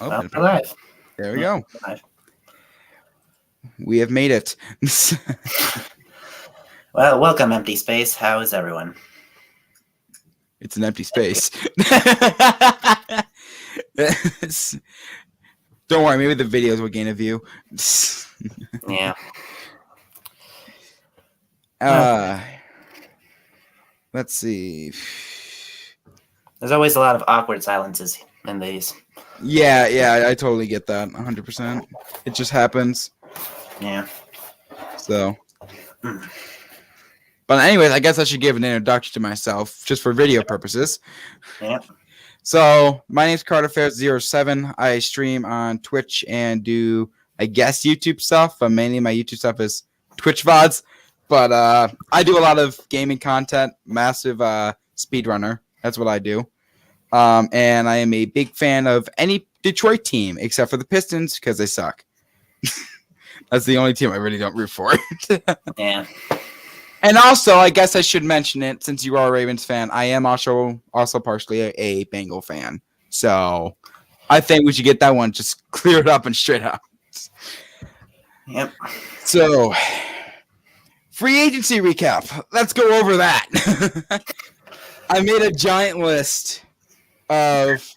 Well, we're live. There we go. We have made it. Well, welcome, Empty Space. How is everyone? It's an empty space. Don't worry, maybe the videos will gain a view. Yeah. Let's see. There's always a lot of awkward silences in these. Yeah, I totally get that. 100%. It just happens. Yeah. So. But anyways, I guess I should give an introduction to myself, just for video purposes. Yeah. So, my name's carterferris07. I stream on Twitch and do, I guess, YouTube stuff. But mainly my YouTube stuff is Twitch VODs. But I do a lot of gaming content, massive speedrunner. That's what I do. And I am a big fan of any Detroit team, except for the Pistons, because they suck. That's the only team I really don't root for. Yeah. And also, I guess I should mention it, since you are a Ravens fan, I am also partially a Bengal fan. So I think we should get that one just cleared up and straight up. Yep. So, free agency recap. Let's go over that. I made a giant list of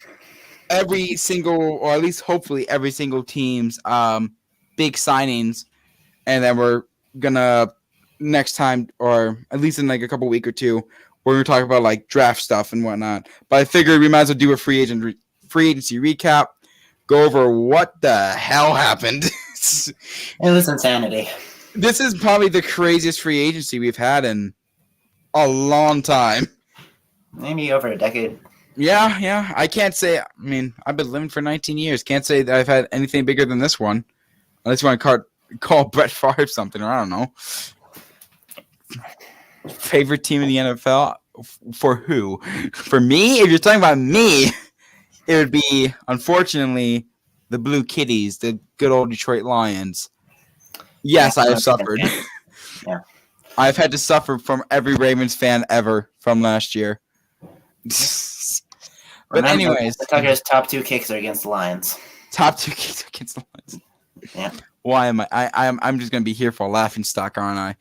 every single, or at least hopefully every single team's big signings, and then we're gonna next time, or at least in like a couple week or two, we're gonna talk about like draft stuff and whatnot. But I figured we might as well do a free agency recap, go over what the hell happened. It was insanity. This is probably the craziest free agency we've had in a long time. Maybe over a decade. Yeah. I can't say. I mean, I've been living for 19 years. Can't say that I've had anything bigger than this one. Unless you want to call Brett Favre something, or I don't know. Favorite team in the NFL? For who? For me? If you're talking about me, it would be, unfortunately, the Blue Kitties, the good old Detroit Lions. Yes, I have suffered. Yeah. I've had to suffer from every Ravens fan ever from last year. But anyways, the Tucker's top 2 kicks are against the Lions. Top 2 kicks against the Lions. Yeah. Why am I'm just gonna be here for a laughing stock, aren't I?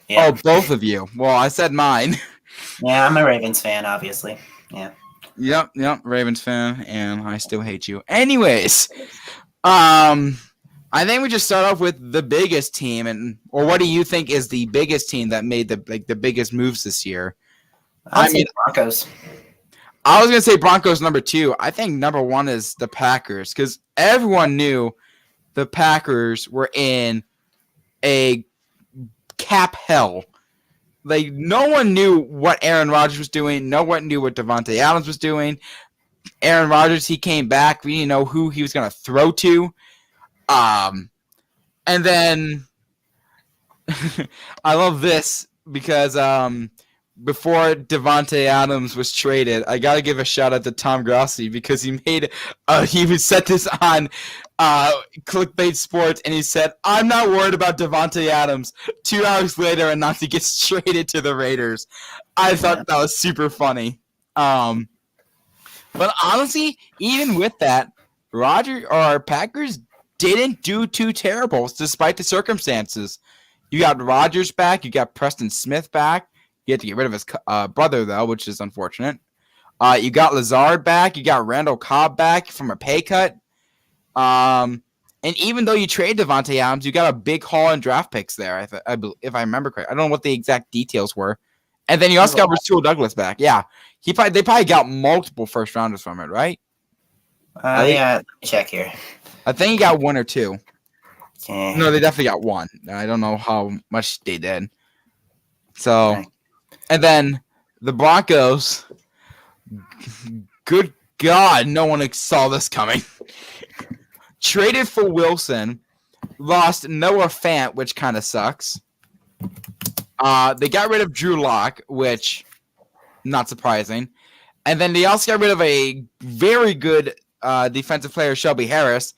Yeah. Oh, both of you. Well, I said mine. Yeah, I'm a Ravens fan, obviously. Yeah. Yep, Ravens fan, and I still hate you. Anyways, I think we just start off with the biggest team, or what do you think is the biggest team that made the biggest moves this year? I mean, Broncos. I was gonna say Broncos number 2. I think number 1 is the Packers, because everyone knew the Packers were in a cap hell. Like, no one knew what Aaron Rodgers was doing. No one knew what Davante Adams was doing. Aaron Rodgers, he came back. We didn't know who he was going to throw to. And then I love this because before Davante Adams was traded, I got to give a shout out to Tom Grossi because he set this on Clickbait Sports, and he said, "I'm not worried about Davante Adams." 2 hours later, and not to get traded to the Raiders. I thought that was super funny. But honestly, even with that, Packers didn't do too terrible despite the circumstances. You got Rodgers back, you got Preston Smith back. You had to get rid of his brother, though, which is unfortunate. You got Lazard back. You got Randall Cobb back from a pay cut. And even though you trade Davante Adams, you got a big haul in draft picks there, if I remember correctly. I don't know what the exact details were. And then you also got Rasul Douglas back. Yeah, they probably got multiple first rounders from it, right? Yeah, let me check here. I think you got 1 or 2. Okay. No, they definitely got 1. I don't know how much they did. So... Okay. And then the Broncos, good God, no one saw this coming. Traded for Wilson, lost Noah Fant, which kind of sucks. They got rid of Drew Lock, which, not surprising. And then they also got rid of a very good defensive player, Shelby Harris,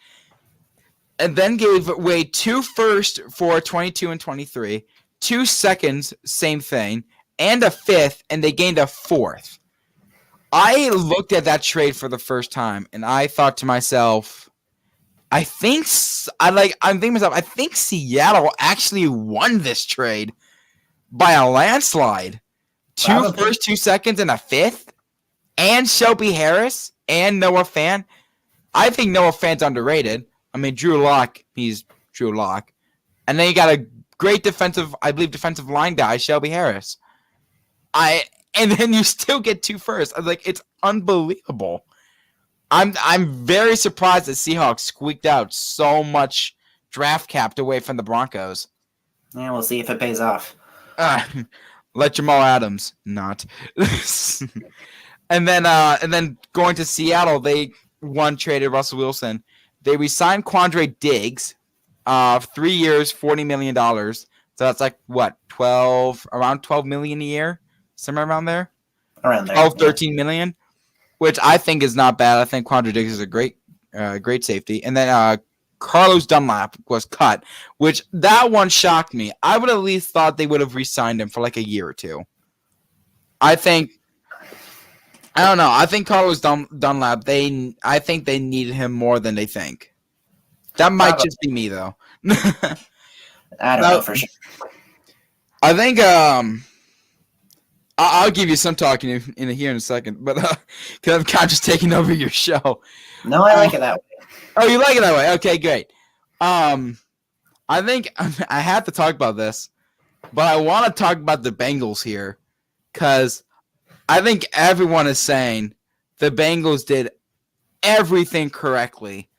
and then gave away 2 firsts for 22 and 23, 2 seconds, same thing, and a 5th, and they gained a 4th. I looked at that trade for the first time, and I thought to myself, I'm thinking to myself, I think Seattle actually won this trade by a landslide. Two Probably. first, 2 seconds, and a fifth, and Shelby Harris and Noah Fant. I think Noah Fant's underrated. I mean, Drew Lock, he's Drew Lock. And then you got a great defensive line guy, Shelby Harris. And then you still get 2 firsts. I was like, it's unbelievable. I'm very surprised that Seahawks squeaked out so much draft capped away from the Broncos. Yeah, we'll see if it pays off. Let Jamal Adams not. And then going to Seattle, they traded Russell Wilson. They re-signed Quandre Diggs, 3 years, $40 million. So that's like what, around $12 million a year, somewhere around there. Around there, 13 million, which I think is not bad. I think Quandre Diggs is a great safety. And then Carlos Dunlap was cut, which that one shocked me. I would at least thought they would have re-signed him for like a year or two. I don't know. I think Carlos Dunlap, I think they needed him more than they think. That might just be me, though. I don't know for sure. I think I'll give you some talking here in a second, but because I'm kind of just taking over your show. No, I like it that way. Oh, you like it that way? Okay, great. I think I have to talk about this, but I want to talk about the Bengals here because I think everyone is saying the Bengals did everything correctly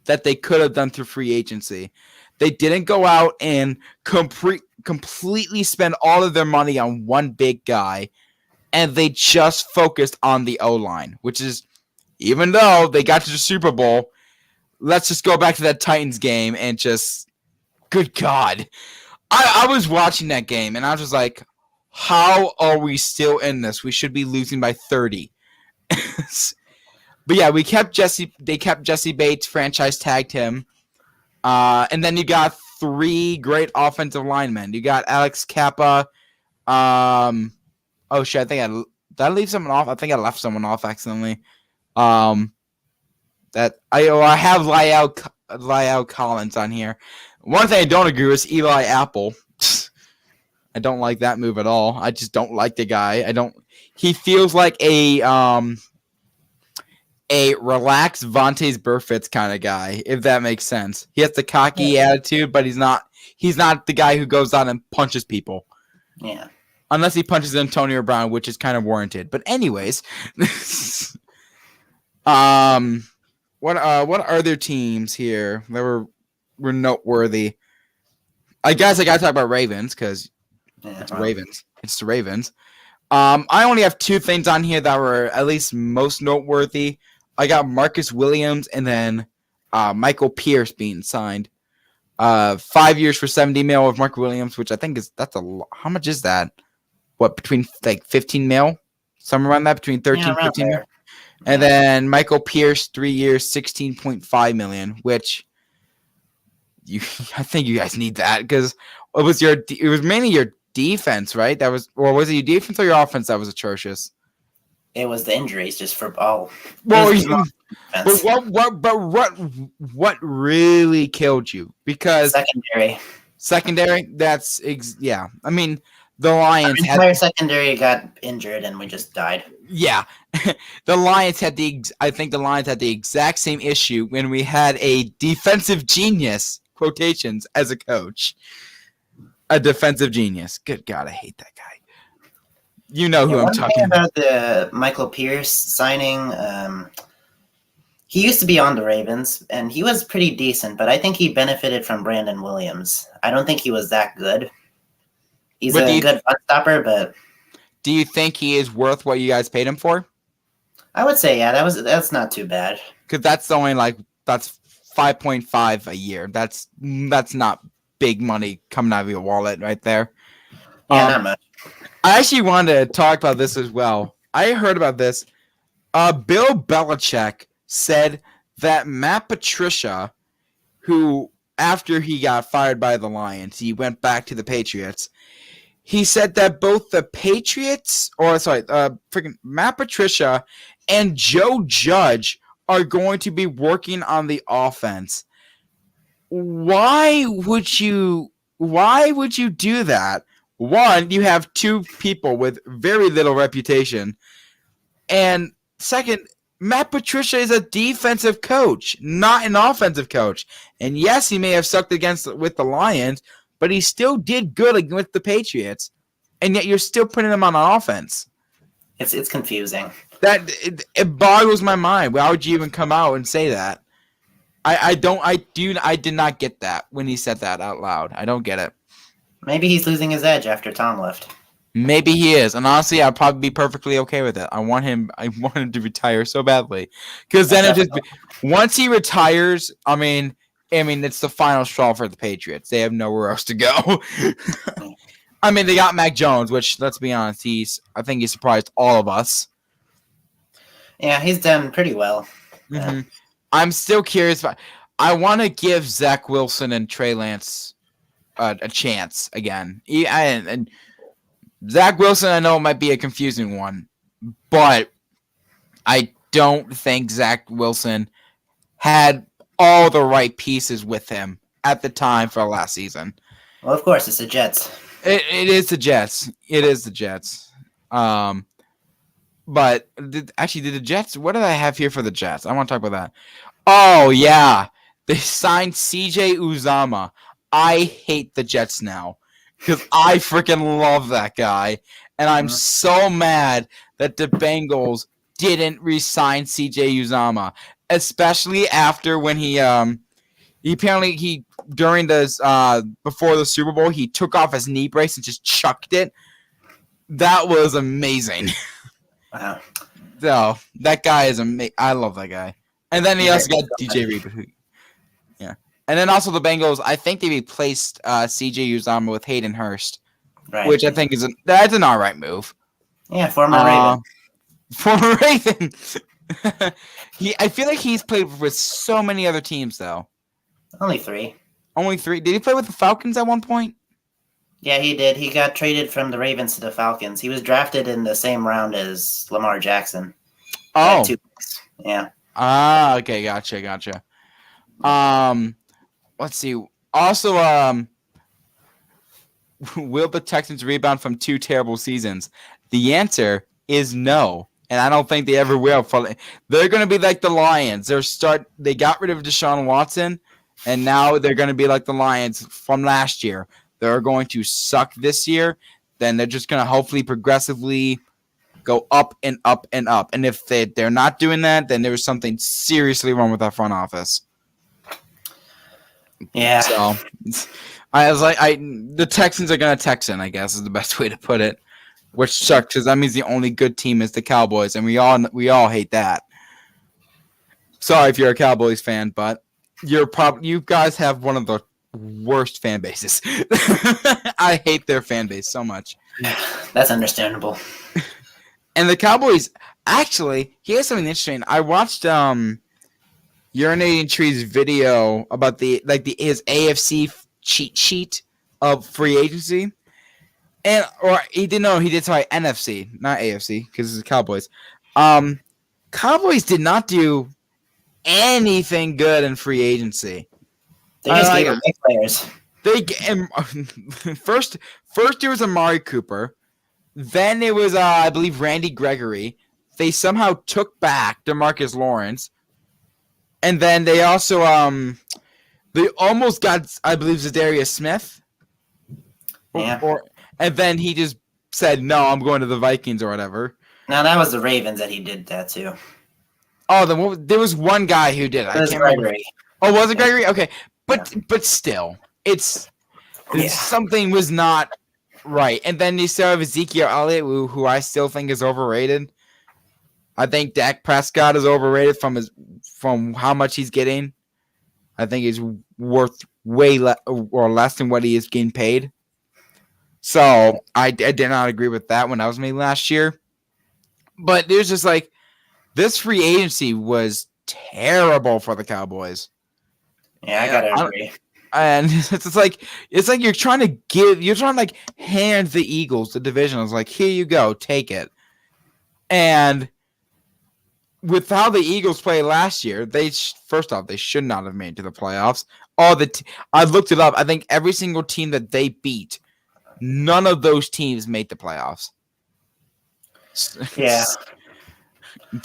that they could have done through free agency. They didn't go out and completely spend all of their money on one big guy, and they just focused on the O-line, which is, even though they got to the Super Bowl, let's just go back to that Titans game and just, good God. I was watching that game, and I was just like, how are we still in this? We should be losing by 30. But yeah, they kept Jesse Bates, franchise tagged him. And then you got 3 great offensive linemen. You got Alex Kappa. Oh shit, did I leave someone off? I think I left someone off accidentally. I have Lyle Collins on here. One thing I don't agree with is Eli Apple. I don't like that move at all. I just don't like the guy. He feels like a relaxed Vontaze Burfict kind of guy, if that makes sense. He has the cocky attitude, but he's not the guy who goes out and punches people. Yeah. Unless he punches Antonio Brown, which is kind of warranted. But anyways, what other teams here that were noteworthy? I guess I gotta talk about Ravens because it's the Ravens. It's the Ravens. I only have 2 things on here that were at least most noteworthy. I got Marcus Williams and then Michael Pierce being signed. 5 years for $70 million with Mark Williams, which I think that's a lot. How much is that? What, between like $15 million? Somewhere around that, between 13 and 15 million. And then Michael Pierce, 3 years, $16.5 million, which I think you guys need that because it was mainly your defense, right? Or was it your defense or your offense that was atrocious? It was the injuries, just for all. Well, what really killed you? Because secondary. That's yeah. I mean, the Lions. Our entire secondary got injured, and we just died. Yeah, the Lions had the exact same issue when we had a defensive genius quotations as a coach. A defensive genius. Good God, I hate that guy. You know who I'm talking about. The Michael Pierce signing. He used to be on the Ravens, and he was pretty decent, but I think he benefited from Brandon Williams. I don't think he was that good. He's a good run stopper, but... Do you think he is worth what you guys paid him for? I would say, yeah, that's not too bad. Because that's only that's 5.5 a year. That's not big money coming out of your wallet right there. Yeah, not much. I actually wanted to talk about this as well. I heard about this. Bill Belichick said that Matt Patricia, who after he got fired by the Lions, he went back to the Patriots. he said that both the Patriots, freaking Matt Patricia and Joe Judge are going to be working on the offense. Why would you do that? One, you have two people with very little reputation. And second, Matt Patricia is a defensive coach, not an offensive coach. And yes, he may have sucked with the Lions, but he still did good with the Patriots. And yet you're still putting him on offense. It's confusing. It boggles my mind. Why would you even come out and say that? I did not get that when he said that out loud. I don't get it. Maybe he's losing his edge after Tom left. Maybe he is, and honestly, I'd probably be perfectly okay with it. I want him to retire so badly, because then once he retires, I mean, it's the final straw for the Patriots. They have nowhere else to go. I mean, they got Mac Jones, which, let's be honest, I think he surprised all of us. Yeah, he's done pretty well. Mm-hmm. I'm still curious. I want to give Zach Wilson and Trey Lance a chance again. And Zach Wilson, I know it might be a confusing one, but I don't think Zach Wilson had all the right pieces with him at the time for last season. Well, of course, it's the Jets. It is the Jets. It is the Jets. But did the Jets, what did I have here for the Jets? I want to talk about that. Oh, yeah. They signed CJ Uzomah. I hate the Jets now. Because I freaking love that guy. And I'm so mad that the Bengals didn't re-sign CJ Uzomah. Especially after when he during this before the Super Bowl, he took off his knee brace and just chucked it. That was amazing. Wow. So that guy is amazing. I love that guy. And then he also got DJ Reed. Yeah. And then also the Bengals, I think they replaced CJ Uzomah with Hayden Hurst, right, which I think that's an all right move. Yeah, former Raven. Former Raven. I feel like he's played with so many other teams, though. Only 3. Only 3? Did he play with the Falcons at one point? Yeah, he did. He got traded from the Ravens to the Falcons. He was drafted in the same round as Lamar Jackson. Oh. Yeah. Ah, okay, gotcha. Let's see. Also, will the Texans rebound from 2 terrible seasons? The answer is no, and I don't think they ever will. They're going to be like the Lions. They got rid of Deshaun Watson, and now they're going to be like the Lions from last year. They're going to suck this year. Then they're just going to hopefully progressively go up and up and up. And if they're not doing that, then there's something seriously wrong with that front office. Yeah. So I was like, the Texans are going to Texan, I guess is the best way to put it, which sucks because that means the only good team is the Cowboys, and we all hate that. Sorry if you're a Cowboys fan, but you guys have one of the worst fan bases. I hate their fan base so much. That's understandable. And the Cowboys, actually, here's something interesting. I watched Urinating Tree's video about his AFC cheat sheet of free agency, he did NFC, not AFC, because it's the Cowboys. Cowboys did not do anything good in free agency. They just gave big players. First there was Amari Cooper, then it was I believe Randy Gregory. They somehow took back DeMarcus Lawrence. And then they also they almost got, I believe, Zadarius Smith. Yeah. And then he just said, "No, I'm going to the Vikings" or whatever. No, that was the Ravens that he did that too. Oh, there was one guy who did it. I can't remember. Oh, was it Gregory? Okay, but still, something was not right. And then you still have Ezekiel Elliott, who I still think is overrated. I think Dak Prescott is overrated from how much he's getting. I think he's worth way less than what he is getting paid. So I did not agree with that when I was made last year. But there's just like this free agency was terrible for the Cowboys. Yeah, I gotta agree. And it's like you're trying to like hand the Eagles the division. It's like, here you go, take it. And with how the Eagles played last year, first off, they should not have made it to the playoffs. I looked it up. I think every single team that they beat, none of those teams made the playoffs. Yeah.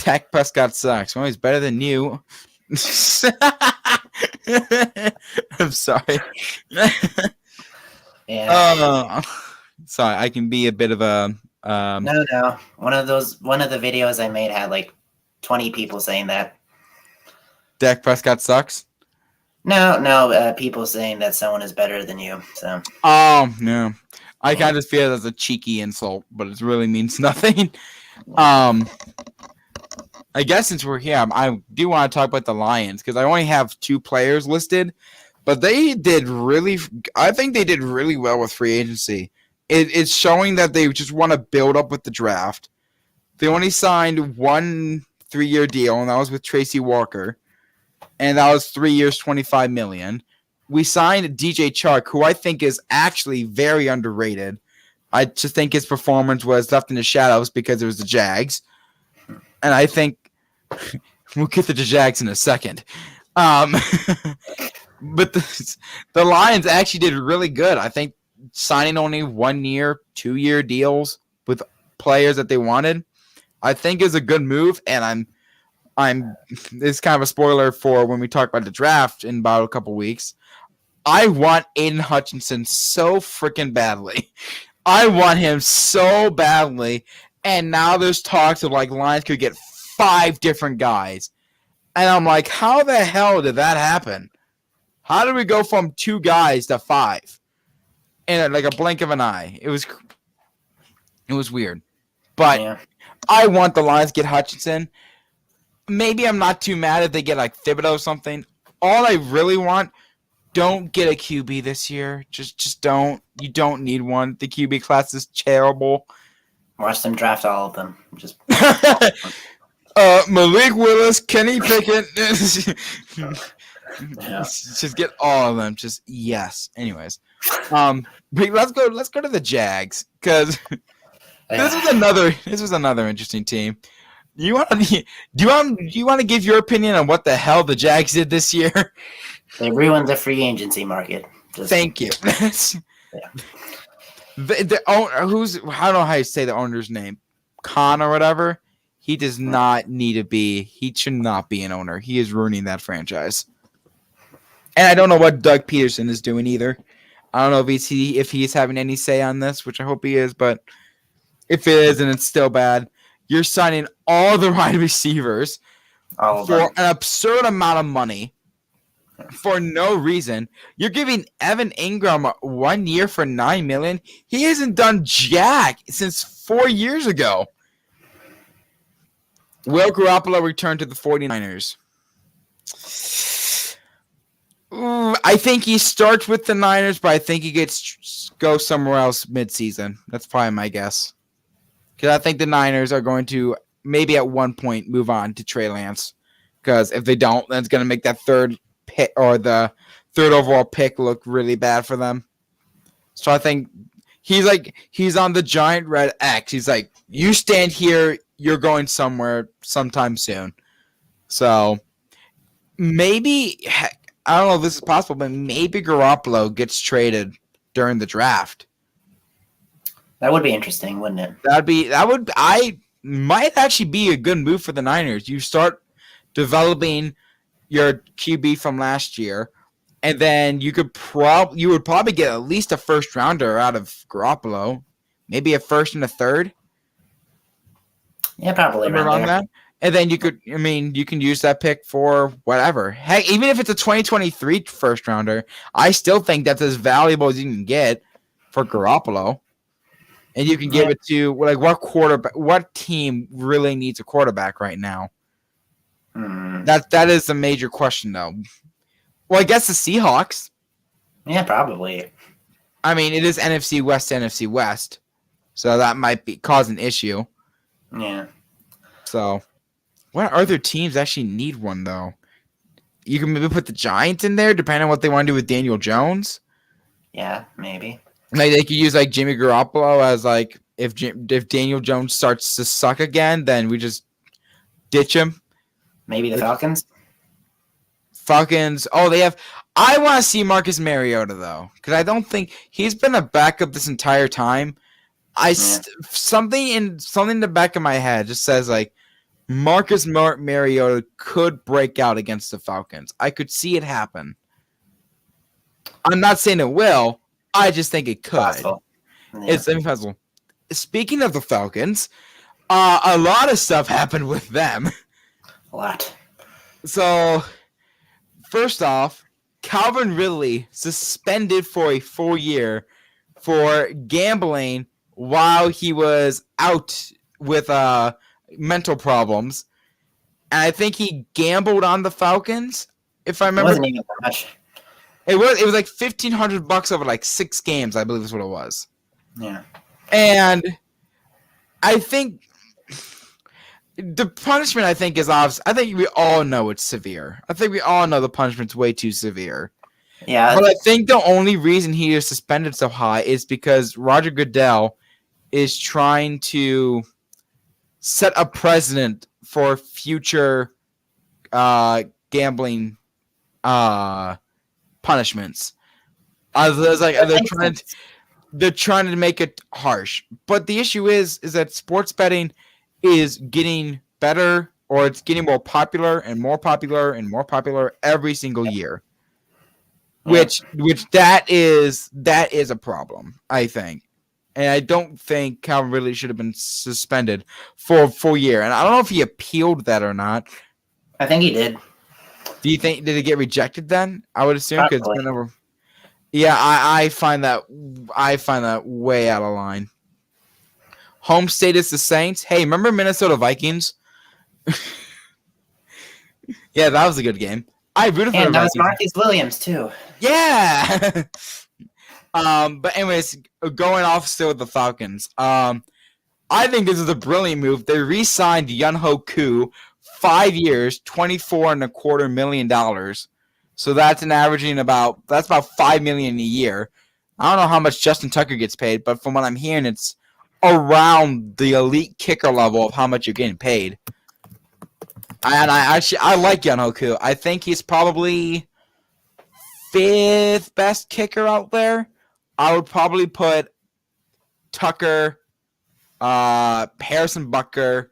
Dak Prescott sucks. Well, he's better than you. I'm sorry. Yeah. Sorry, I can be a bit of a. No. One of the videos I made had like 20 people saying that. Dak Prescott sucks? No, people saying that someone is better than you. So. Oh, no. I kind of feel that's a cheeky insult, but it really means nothing. I guess since we're here, I do want to talk about the Lions because I only have 2 players listed, but I think they did really well with free agency. It's showing that they just want to build up with the draft. They only signed 1 3-year deal, and that was with Tracy Walker, and that was 3 years, $25 million. We signed DJ Chark, who I think is actually very underrated. I just think his performance was left in the shadows because it was the Jags. And I think we'll get to the Jags in a second. But the Lions actually did really good. I think signing only 1 year, 2-year deals with players that they wanted, I think is a good move. And it's kind of a spoiler for when we talk about the draft in about a couple weeks. I want Aiden Hutchinson so freaking badly. I want him so badly. And now there's talks of like Lions could get 5 different guys. And I'm like, how the hell did that happen? How did we go from 2 guys to 5? In like a blink of an eye. It was weird. But yeah. I want the Lions to get Hutchinson. Maybe I'm not too mad if they get like Thibodeau or something. All I really want, don't get a QB this year. Just don't. You don't need one. The QB class is terrible. Watch them draft all of them. Just Malik Willis, Kenny Pickett. Yeah. Just get all of them. Just yes. Anyways, let's go to the Jags because this was another interesting team. Do you want to give your opinion on what the hell the Jags did this year? They ruined the free agency market. Thank you. Yeah. The owner, I don't know how you say the owner's name, Khan or whatever. He does not need to be. He should not be an owner. He is ruining that franchise. And I don't know what Doug Peterson is doing either. I don't know if he's having any say on this, which I hope he is. But if it is, and it's still bad, you're signing all the wide receivers for an absurd amount of money. For no reason. You're giving Evan Ingram 1 year for $9 million. He hasn't done jack since 4 years ago. Will Garoppolo return to the 49ers? I think he starts with the Niners, but I think he go somewhere else midseason. That's probably my guess. Because I think the Niners are going to maybe at one point move on to Trey Lance. Because if they don't, then it's going to make that third pick or the 3rd overall pick look really bad for them. So I think he's on the giant red X. He's like, you stand here, you're going somewhere sometime soon. So maybe, I don't know if this is possible, but maybe Garoppolo gets traded during the draft. That would be interesting, wouldn't it? I might actually be a good move for the Niners. You start developing your QB from last year, and then you would probably get at least a first rounder out of Garoppolo, maybe a first and a third. Yeah, probably around that. And then you can use that pick for whatever. Heck, even if it's a 2023 first rounder, I still think that's as valuable as you can get for Garoppolo. And you can give it to like what team really needs a quarterback right now? That is the major question, though. Well, I guess the Seahawks. Yeah, probably. I mean, it is NFC West to NFC West, so that might cause an issue. Yeah. So, what other teams actually need one, though? You can maybe put the Giants in there, depending on what they want to do with Daniel Jones. Yeah, maybe. Like they could use like Jimmy Garoppolo as like if Daniel Jones starts to suck again, then we just ditch him. Maybe the Falcons. Falcons. Oh, they have. I want to see Marcus Mariota though, because I don't think he's been a backup this entire time. Something in the back of my head just says like Marcus Mariota could break out against the Falcons. I could see it happen. I'm not saying it will. I just think it could. Possible. Yeah. It's impossible. Speaking of the Falcons, a lot of stuff happened with them. A lot. So, first off, Calvin Ridley suspended for a full year for gambling while he was out with mental problems. And I think he gambled on the Falcons, if I remember. It wasn't even that much. It was like $1,500 over like 6 games, I believe is what it was. Yeah. And I think the punishment, I think, is obvious. I think we all know it's severe. I think we all know the punishment's way too severe. Yeah. But I think the only reason he is suspended so high is because Roger Goodell is trying to set a precedent for future gambling punishments. They're trying to make it harsh. But the issue is that sports betting is getting better, or it's getting more popular and more popular and more popular every single year. Which that is a problem, I think. And I don't think Calvin Ridley should have been suspended for a full year. And I don't know if he appealed that or not. I think he did. Do you think, did it get rejected then? I would assume because it's been over. Yeah, I find that way out of line. Home state is the Saints. Hey, remember Minnesota Vikings? Yeah, that was a good game. I rooted for the And that was Vikings. Marcus Williams too. Yeah. But anyways, going off still with the Falcons. I think this is a brilliant move. They re-signed Younghoe Koo, 5 years, $24.25 million. So that's averaging about $5 million a year. I don't know how much Justin Tucker gets paid, but from what I'm hearing, it's around the elite kicker level of how much you're getting paid. And I like Younghoe Koo. I think he's probably 5th best kicker out there. I would probably put Tucker, Harrison Butker.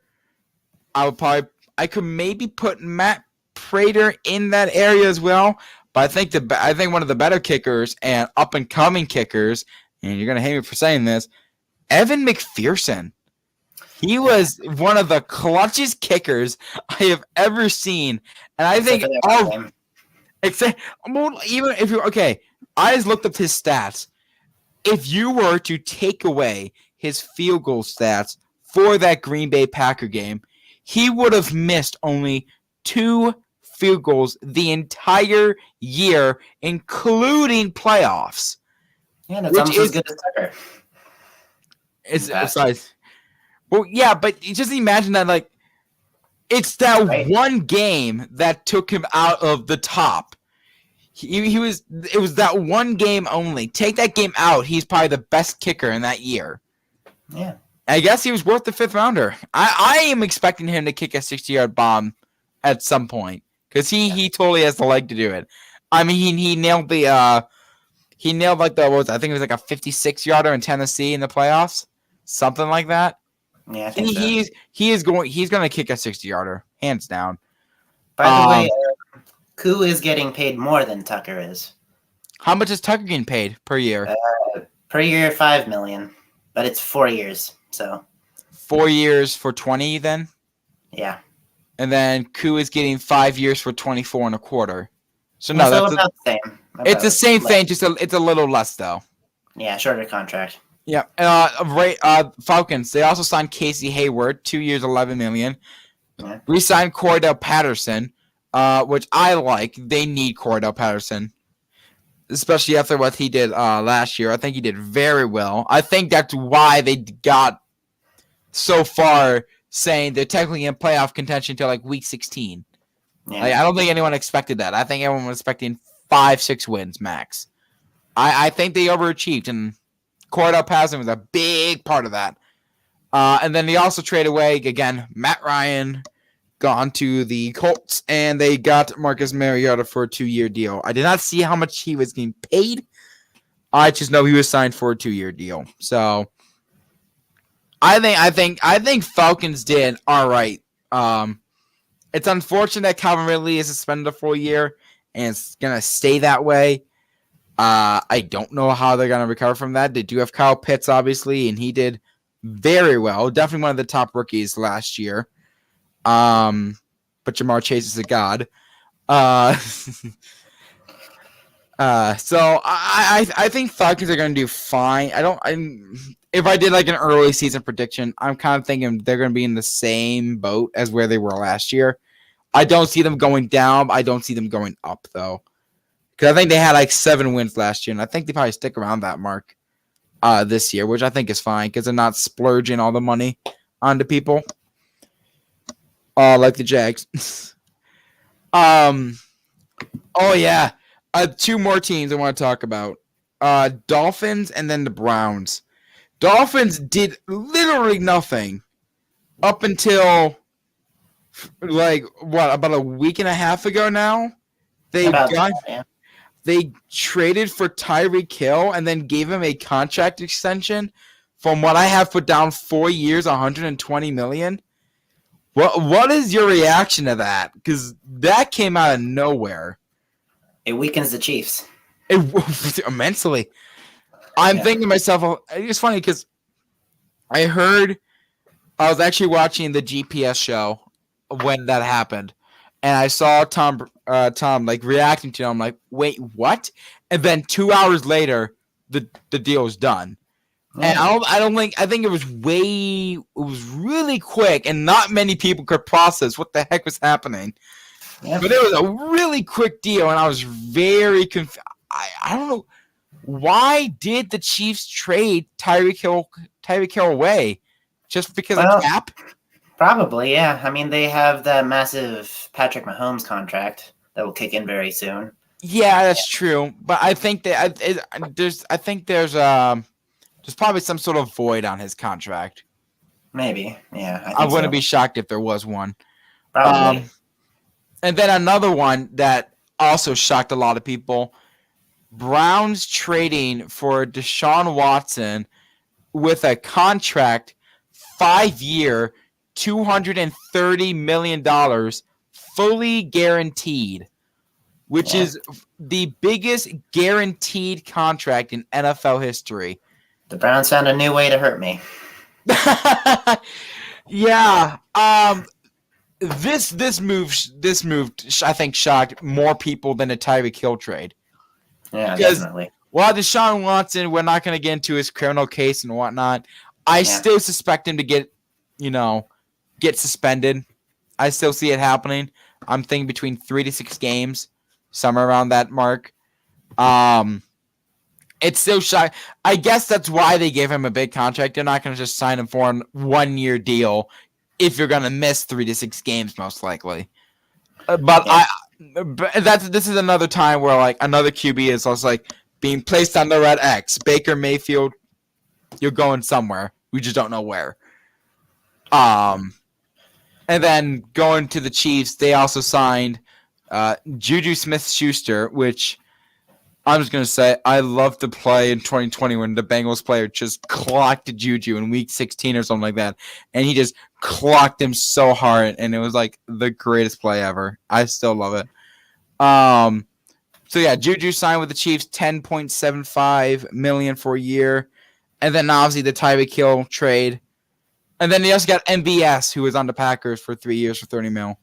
I could maybe put Matt Prater in that area as well. But I think one of the better kickers and up and coming kickers, and you're gonna hate me for saying this, Evan McPherson. He was one of the clutchest kickers I have ever seen, and I think even if you're okay, I just looked up his stats. If you were to take away his field goal stats for that Green Bay Packer game, he would have missed only 2 field goals the entire year, including playoffs. Yeah, that's almost as good as Tucker. It's besides. Well, yeah, but just imagine that, like, it's that one game that took him out of the top. It was that one game only. Take that game out, he's probably the best kicker in that year. Yeah. I guess he was worth the 5th rounder. I am expecting him to kick a 60-yard bomb at some point because he totally has the leg to do it. I mean, he nailed the I think it was like a 56-yarder in Tennessee in the playoffs, something like that. Yeah, I think so. He's going to kick a 60-yarder, hands down. By the way, Koo is getting paid more than Tucker is. How much is Tucker getting paid per year? Per year, $5 million, but it's 4 years. So 4 years for 20, then. Yeah. And then Koo is getting 5 years for 24.25. So no, that's about the same. It's the same thing, just it's a little less though. Yeah, shorter contract. Yeah. Falcons. They also signed Casey Hayward, 2 years, $11 million. Yeah. Re-signed Cordell Patterson, which I like. They need Cordell Patterson, especially after what he did last year. I think he did very well. I think that's why they got so far, saying they're technically in playoff contention until like week 16. Yeah. Like, I don't think anyone expected that. I think everyone was expecting 5-6 wins max. I think they overachieved, and Cordell Patterson was a big part of that. And then they also trade away, again, Matt Ryan, gone to the Colts, and they got Marcus Mariota for a 2-year deal. I did not see how much he was getting paid. I just know he was signed for a 2-year deal. So I think Falcons did all right. It's unfortunate that Calvin Ridley is suspended a full year, and it's gonna stay that way. I don't know how they're gonna recover from that. They do have Kyle Pitts, obviously, and he did very well. Definitely one of the top rookies last year. But Jamar Chase is a god. So I think Falcons are going to do fine. If I did like an early season prediction, I'm kind of thinking they're going to be in the same boat as where they were last year. I don't see them going down. I don't see them going up though, because I think they had like 7 wins last year, and I think they probably stick around that mark this year, which I think is fine because they're not splurging all the money onto people. Like the Jags. Oh yeah. 2 more teams I want to talk about. Dolphins and then the Browns. Dolphins did literally nothing up until about a week and a half ago now. They traded for Tyreek Hill and then gave him a contract extension from what I have put down 4 years, $120 million. What is your reaction to that? Because that came out of nowhere. It weakens the Chiefs. Immensely. I'm thinking to myself, it's funny because I was actually watching the GPS show when that happened, and I saw Tom like reacting to it. I'm like, wait, what? And then 2 hours later, the deal was done. And I think it was really quick, and not many people could process what the heck was happening. Yeah. But it was a really quick deal, and I was very confused. I don't know, why did the Chiefs trade Tyreek Hill away? Just because of cap? Probably, yeah. I mean, they have that massive Patrick Mahomes contract that will kick in very soon. Yeah, that's true. But I think that there's probably some sort of void on his contract. Maybe, yeah. I wouldn't be shocked if there was one. Probably. And then another one that also shocked a lot of people, Browns trading for Deshaun Watson with a contract, 5-year, $230 million, fully guaranteed, which is the biggest guaranteed contract in NFL history. The Browns found a new way to hurt me. Yeah. This move I think shocked more people than a Tyreek Hill trade. Yeah, definitely. While Deshaun Watson, we're not going to get into his criminal case and whatnot. I still suspect him to get suspended. I still see it happening. I'm thinking between 3 to 6 games, somewhere around that mark. It's still shocked. I guess that's why they gave him a big contract. They're not going to just sign him for a 1-year deal if you're going to miss 3 to 6 games, most likely. This is another time where like another QB is also like being placed on the red X. Baker Mayfield, you're going somewhere. We just don't know where. And then going to the Chiefs, they also signed Juju Smith-Schuster, which I'm just going to say I love to play in 2020 when the Bengals player just clocked Juju in week 16 or something like that. And he just clocked him so hard, and it was like the greatest play ever. I still love it. So yeah, Juju signed with the Chiefs, $10.75 million for a year. And then obviously the Tyreek Hill trade. And then they also got MVS, who was on the Packers for 3 years for $30 million.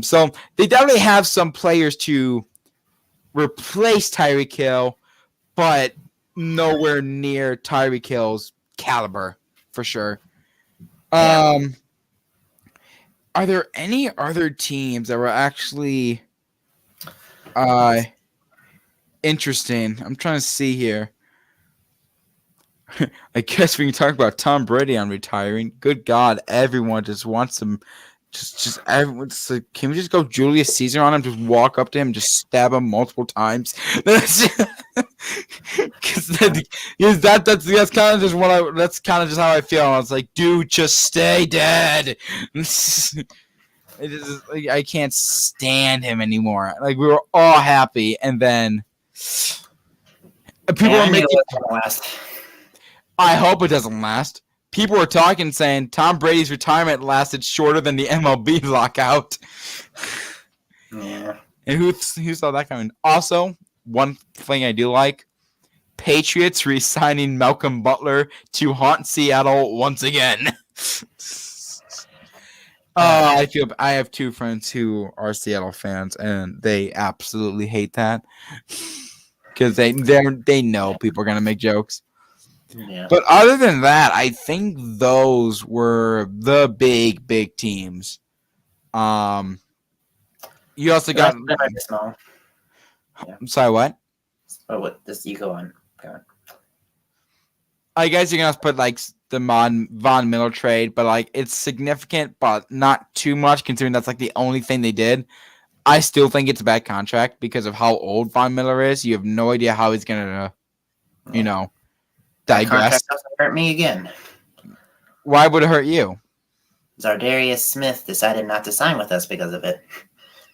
So they definitely have some players to replace Tyreek Hill, but nowhere near Tyreek Hill's caliber for sure. Are there any other teams that were actually interesting? I'm trying to see here. I guess we can talk about Tom Brady on retiring. Good God, everyone just wants him Just everyone's like, can we just go Julius Caesar on him? Just walk up to him, just stab him multiple times. Because that's kind of just that's kind of just how I feel. I was like, dude, just stay dead. It is like, I can't stand him anymore. Like we were all happy, and then people are making. I hope it doesn't last. People were talking, saying Tom Brady's retirement lasted shorter than the MLB lockout. Yeah. And who saw that coming? Also, one thing I do like: Patriots re-signing Malcolm Butler to haunt Seattle once again. I have two friends who are Seattle fans, and they absolutely hate that because they know people are gonna make jokes. Yeah. But other than that, I think those were the big teams. You also got. Small. Yeah. I'm sorry, what? Oh, what? This you go on. Go on. I guess you can also put like the Von Miller trade, but like it's significant, but not too much considering that's like the only thing they did. I still think it's a bad contract because of how old Von Miller is. You have no idea how he's gonna, digress. That contract doesn't hurt me again. Why would it hurt you? Zardarius Smith decided not to sign with us because of it.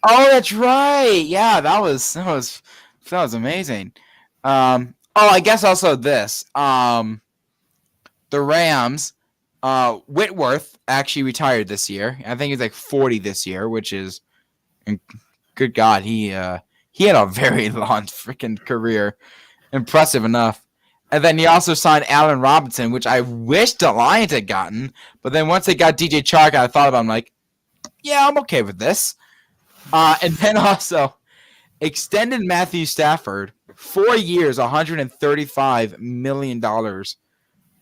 Oh, that's right. Yeah, that was amazing. I guess also this. The Rams, Whitworth actually retired this year. I think he's like 40 this year, which is, good God, he had a very long freaking career. Impressive enough. And then he also signed Allen Robinson, which I wish the Lions had gotten. But then once they got DJ Chark, I thought about it, I'm like, yeah, I'm okay with this. And then also extended Matthew Stafford 4 years, $135 million.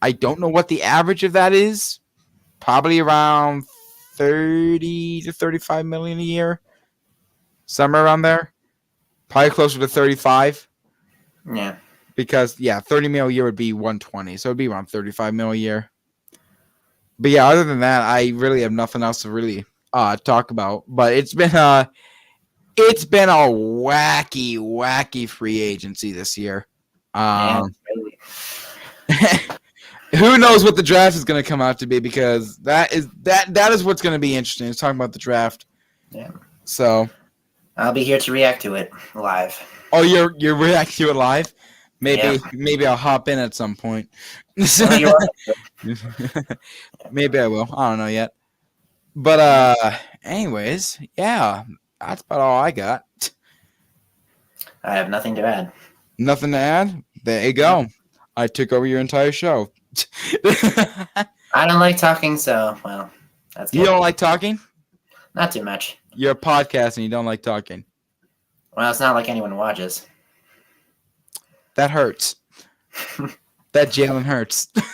I don't know what the average of that is. Probably around 30 to 35 million a year. Somewhere around there. Probably closer to 35. Yeah. Because, 30 mil a year would be 120. So it would be around 35 mil a year. But yeah, other than that, I really have nothing else to really talk about. But it's been a wacky free agency this year. Really. Who knows what the draft is going to come out to be, because that is what's going to be interesting. Is talking about the draft. Yeah. So I'll be here to react to it live. Oh, you're reacting to it live? Maybe I'll hop in at some point. Maybe I will. I don't know yet. But anyways, yeah, that's about all I got. I have nothing to add. Nothing to add? There you go. I took over your entire show. I don't like talking, so well, that's good. You don't like talking? Not too much. You're a podcast and you don't like talking. Well, it's not like anyone watches. That hurts. That Jalen hurts. That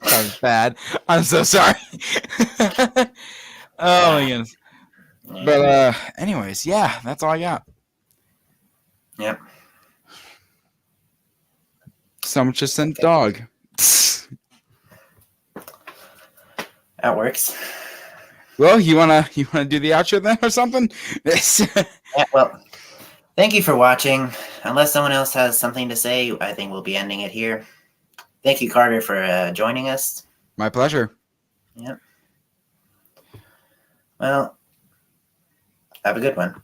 was bad. I'm so sorry. Oh my goodness. Yeah. But anyways, yeah, that's all I got. Yep. Someone just sent dog. That works. Well, you wanna do the outro then or something? Yeah, well, thank you for watching. Unless someone else has something to say, I think we'll be ending it here. Thank you, Carter, for joining us. My pleasure. Yep. Well, have a good one.